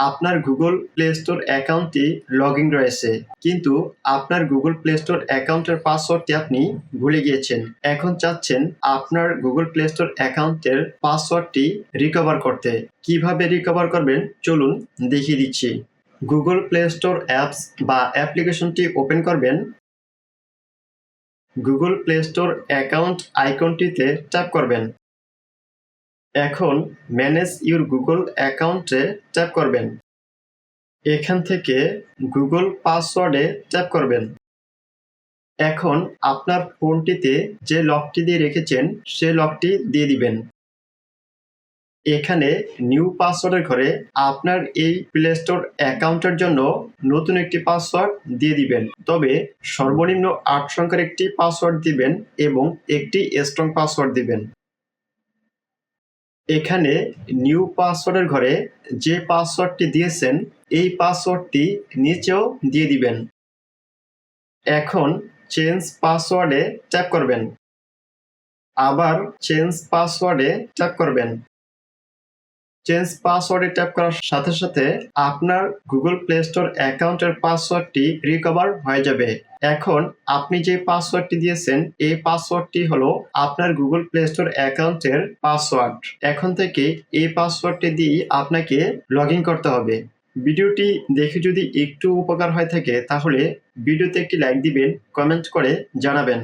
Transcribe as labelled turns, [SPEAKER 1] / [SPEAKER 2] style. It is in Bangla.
[SPEAKER 1] আপনার গুগল প্লে স্টোর অ্যাকাউন্টটি লগ ইন রয়েছে, কিন্তু আপনার গুগল প্লে স্টোর অ্যাকাউন্টের পাসওয়ার্ডটি আপনি ভুলে গিয়েছেন। এখন চাচ্ছেন আপনার গুগল প্লে স্টোর অ্যাকাউন্টের পাসওয়ার্ডটি রিকভার করতে। কিভাবে রিকভার করবেন চলুন দেখিয়ে দিচ্ছি। গুগল প্লে স্টোর অ্যাপস বা অ্যাপ্লিকেশনটি ওপেন করবেন। গুগল প্লে স্টোর অ্যাকাউন্ট আইকনটিতে ট্যাপ করবেন। এখন ম্যানেজ ইউর গুগল অ্যাকাউন্টে ট্যাপ করবেন। এখান থেকে গুগল পাসওয়ার্ডে ট্যাপ করবেন। এখন আপনার ফোনটিতে যে লকটি দিয়ে রেখেছেন সে লকটি দিয়ে দিবেন। এখানে নিউ পাসওয়ার্ডের ঘরে আপনার এই প্লে স্টোর অ্যাকাউন্টের জন্য নতুন একটি পাসওয়ার্ড দিয়ে দিবেন, তবে সর্বনিম্ন 8 সংখ্যার একটি পাসওয়ার্ড দিবেন এবং একটি স্ট্রং পাসওয়ার্ড দিবেন। এখানে নিউ পাসওয়ার্ডের ঘরে যে পাসওয়ার্ডটি দিয়েছেন এই পাসওয়ার্ডটি নিচেও দিয়ে দিবেন। এখন চেঞ্জ পাসওয়ার্ডে ট্যাপ করবেন। আবার চেঞ্জ পাসওয়ার্ডে ট্যাপ করবেন। চেঞ্জ পাসওয়ার্ডে ট্যাপ করার সাথে সাথে আপনার গুগল প্লে স্টোর অ্যাকাউন্টের পাসওয়ার্ডটি রিকভার হয়ে যাবে। এখন আপনি যে পাসওয়ার্ডটি দিয়েছেন এই পাসওয়ার্ডটি হলো আপনার গুগল প্লে স্টোর অ্যাকাউন্টের পাসওয়ার্ড। এখন থেকে এই পাসওয়ার্ডটি দিয়ে আপনাকে লগ ইন করতে হবে। ভিডিওটি দেখে যদি একটু উপকার হয়ে থাকে তাহলে ভিডিওতে একটি লাইক দিবেন, কমেন্ট করে জানাবেন।